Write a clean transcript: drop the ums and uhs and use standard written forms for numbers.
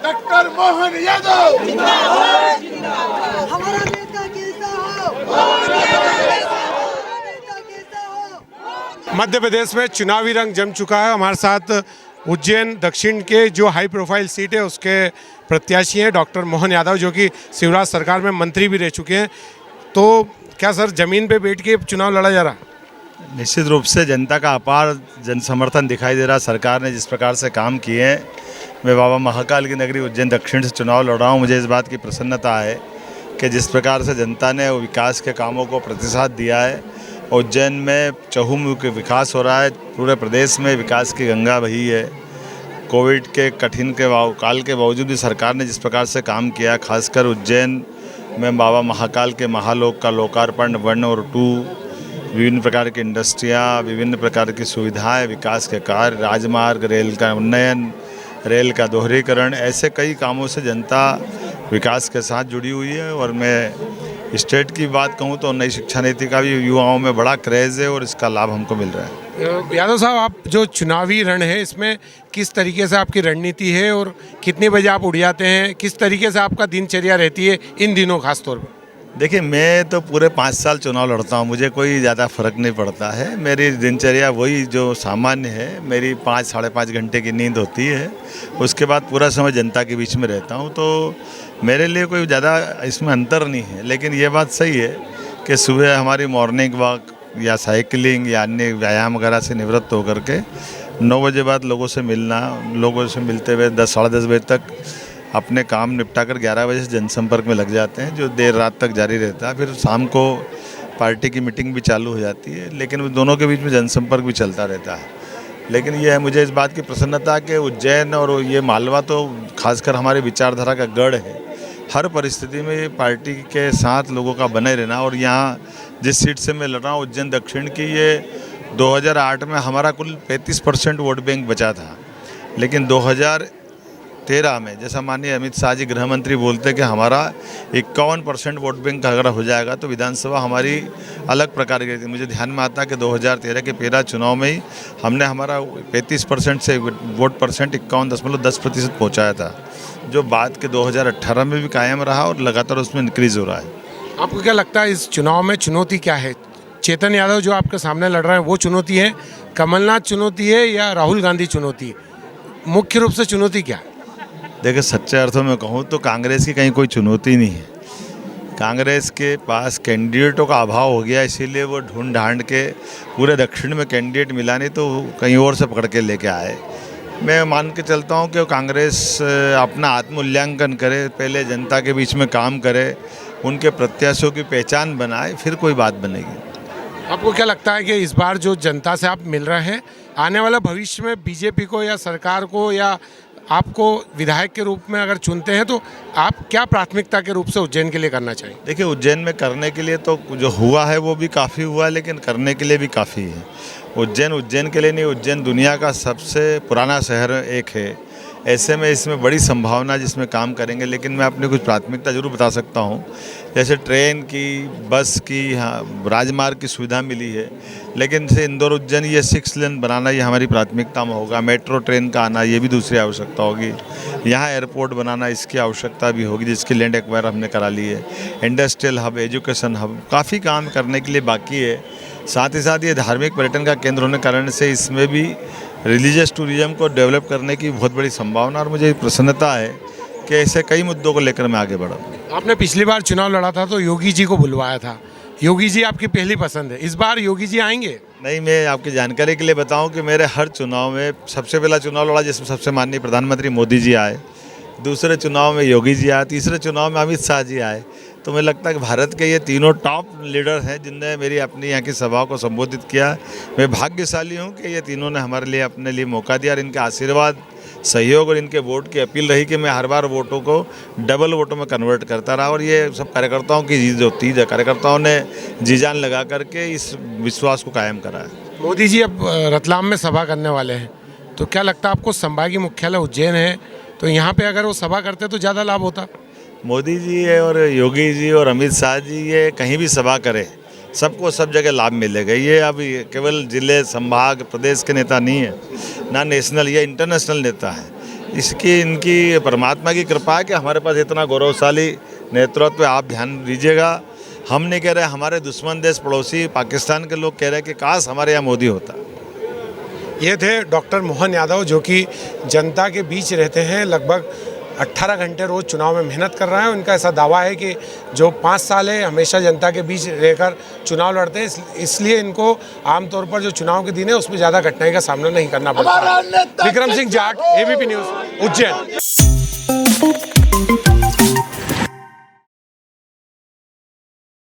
Doctor Mohan Yadav हमारा नेता कैसा हो, हमारा नेता कैसा हो। मध्य प्रदेश में चुनावी रंग जम चुका है। हमारे साथ उज्जैन दक्षिण के जो हाई प्रोफाइल सीट है उसके प्रत्याशी हैं डॉक्टर मोहन यादव, जो कि शिवराज सरकार में मंत्री भी रह चुके हैं। तो क्या सर ज़मीन पे बैठ के चुनाव लड़ा जा रहा? निश्चित रूप से जनता का अपार जन समर्थन दिखाई दे रहा। सरकार ने जिस प्रकार से काम किए हैं, मैं बाबा महाकाल की नगरी उज्जैन दक्षिण से चुनाव लड़ रहा हूँ। मुझे इस बात की प्रसन्नता है कि जिस प्रकार से जनता ने विकास के कामों को प्रतिसाद दिया है, उज्जैन में चहुमुखी विकास हो रहा है। पूरे प्रदेश में विकास की गंगा बही है। कोविड के कठिन के काल के बावजूद भी सरकार ने जिस प्रकार से काम किया, खासकर उज्जैन में बाबा महाकाल के महालोक का लोकार्पण 1 और 2, विभिन्न प्रकार की इंडस्ट्रियाँ, विभिन्न प्रकार की सुविधाएं, विकास के कार्य, राजमार्ग, रेल का उन्नयन, रेल का दोहरीकरण, ऐसे कई कामों से जनता विकास के साथ जुड़ी हुई है। और मैं स्टेट की बात कहूं तो नई शिक्षा नीति का भी युवाओं में बड़ा क्रेज़ है और इसका लाभ हमको मिल रहा है। यादव साहब, आप जो चुनावी रण है इसमें किस तरीके से आपकी रणनीति है और कितने बजे आप उठ जाते हैं, किस तरीके से आपका दिनचर्या रहती है इन दिनों खास तौर पर? देखिए, मैं तो पूरे 5 साल चुनाव लड़ता हूँ, मुझे कोई ज़्यादा फर्क नहीं पड़ता है। मेरी दिनचर्या वही जो सामान्य है। मेरी 5 साढ़े 5 घंटे की नींद होती है, उसके बाद पूरा समय जनता के बीच में रहता हूँ। तो मेरे लिए कोई ज़्यादा इसमें अंतर नहीं है। लेकिन ये बात सही है कि सुबह हमारी मॉर्निंग वॉक या साइकिलिंग या अन्य व्यायाम वगैरह से निवृत्त होकर के 9 बजे बाद लोगों से मिलना, लोगों से मिलते हुए 10 साढ़े 10 बजे तक अपने काम निपटाकर 11 बजे से जनसंपर्क में लग जाते हैं, जो देर रात तक जारी रहता है। फिर शाम को पार्टी की मीटिंग भी चालू हो जाती है, लेकिन दोनों के बीच में जनसंपर्क भी चलता रहता है। लेकिन यह है, मुझे इस बात की प्रसन्नता कि उज्जैन और ये मालवा तो खासकर हमारी विचारधारा का गढ़ है। हर परिस्थिति में पार्टी के साथ लोगों का बने रहना। और यहाँ जिस सीट से मैं लड़ रहा हूँ उज्जैन दक्षिण की, ये 2008 में हमारा कुल 35% वोट बैंक बचा था। लेकिन 2013 में, जैसा माननीय अमित शाह जी गृह मंत्री बोलते कि हमारा 51% वोट बैंक अगर हो जाएगा तो विधानसभा हमारी अलग प्रकार की थी। मुझे ध्यान में आता है कि 2013 के पेरा चुनाव में ही हमने हमारा 35% से वोट परसेंट 51.10% पहुँचाया था, जो बाद के 2018 में भी कायम रहा और लगातार उसमें इंक्रीज़ हो रहा है। आपको क्या लगता है इस चुनाव में चुनौती क्या है? चेतन यादव जो आपके सामने लड़ रहे हैं वो चुनौती है, कमलनाथ चुनौती है, या राहुल गांधी चुनौती है? मुख्य रूप से चुनौती क्या है? देखिए, सच्चे अर्थों में कहूँ तो कांग्रेस की कहीं कोई चुनौती नहीं है। कांग्रेस के पास कैंडिडेटों का अभाव हो गया, इसीलिए वो ढूंढ ढांड के पूरे दक्षिण में कैंडिडेट मिला नहीं तो कहीं और से पकड़ के लेके आए। मैं मान के चलता हूँ कि कांग्रेस अपना आत्ममूल्यांकन करे, पहले जनता के बीच में काम करे, उनके प्रत्याशियों की पहचान बनाए, फिर कोई बात बनेगी। आपको क्या लगता है कि इस बार जो जनता से आप मिल रहे हैं, आने वाला भविष्य में बीजेपी को या सरकार को या आपको विधायक के रूप में अगर चुनते हैं तो आप क्या प्राथमिकता के रूप से उज्जैन के लिए करना चाहिए? देखिए, उज्जैन में करने के लिए तो जो हुआ है वो भी काफ़ी हुआ है, लेकिन करने के लिए भी काफ़ी है। उज्जैन के लिए नहीं, उज्जैन दुनिया का सबसे पुराना शहर एक है। ऐसे में इसमें बड़ी संभावना जिसमें काम करेंगे। लेकिन मैं अपनी कुछ प्राथमिकता जरूर बता सकता हूँ, जैसे ट्रेन की, बस की, हाँ, राजमार्ग की सुविधा मिली है। लेकिन से इंदौर उज्जैन ये 6 लेन बनाना ये हमारी प्राथमिकता में होगा। मेट्रो ट्रेन का आना ये भी दूसरी आवश्यकता होगी। यहाँ एयरपोर्ट बनाना इसकी आवश्यकता भी होगी, जिसकी लैंड एक्वायर हमने करा ली है। इंडस्ट्रियल हब, एजुकेशन हब, काफ़ी काम करने के लिए बाकी है। साथ ही साथ ये धार्मिक पर्यटन का केंद्र होने कारण से इसमें भी रिलीजियस टूरिज्म को डेवलप करने की बहुत बड़ी संभावना और मुझे प्रसन्नता है कि ऐसे कई मुद्दों को लेकर मैं आगे बढ़ा। आपने पिछली बार चुनाव लड़ा था तो योगी जी को बुलवाया था। योगी जी आपकी पहली पसंद है, इस बार योगी जी आएंगे? नहीं, मैं आपकी जानकारी के लिए बताऊं कि मेरे हर चुनाव में सबसे पहला चुनाव लड़ा जिसमें सबसे माननीय प्रधानमंत्री मोदी जी आए, दूसरे चुनाव में योगी जी आए, तीसरे चुनाव में अमित शाह जी आए। तो मुझे लगता है कि भारत के ये तीनों टॉप लीडर हैं जिनने मेरी अपनी यहाँ की सभा को संबोधित किया। मैं भाग्यशाली हूँ कि ये तीनों ने हमारे लिए अपने लिए मौका दिया और इनके आशीर्वाद, सहयोग और इनके वोट की अपील रही कि मैं हर बार वोटों को डबल वोटों में कन्वर्ट करता रहा। और ये सब कार्यकर्ताओं की जीत होती है, कार्यकर्ताओं ने जी जान लगा करके इस विश्वास को कायम करा है। मोदी जी अब रतलाम में सभा करने वाले हैं, तो क्या लगता है आपको? संभागीय मुख्यालय उज्जैन है, तो यहाँ पे अगर वो सभा करते तो ज़्यादा लाभ होता? मोदी जी और योगी जी और अमित शाह जी ये कहीं भी सभा करें, सबको सब जगह लाभ मिलेगा। ये अब केवल जिले, संभाग, प्रदेश के नेता नहीं है, ना नेशनल या इंटरनेशनल नेता है। इसकी इनकी परमात्मा की कृपा है कि हमारे पास इतना गौरवशाली नेतृत्व। आप ध्यान दीजिएगा, हम नहीं कह रहे, हमारे दुश्मन देश पड़ोसी पाकिस्तान के लोग कह रहे हैं कि काश हमारे यहाँ मोदी होता। ये थे डॉक्टर मोहन यादव, जो कि जनता के बीच रहते हैं, लगभग 18 घंटे रोज़ चुनाव में मेहनत कर रहे हैं। उनका ऐसा दावा है कि जो 5 साल है हमेशा जनता के बीच रहकर चुनाव लड़ते हैं, इसलिए इनको आमतौर पर जो चुनाव के दिन है उसमें ज़्यादा कठिनाई का सामना नहीं करना पड़ता। Vikram Singh Jat, ABP news, Ujjain.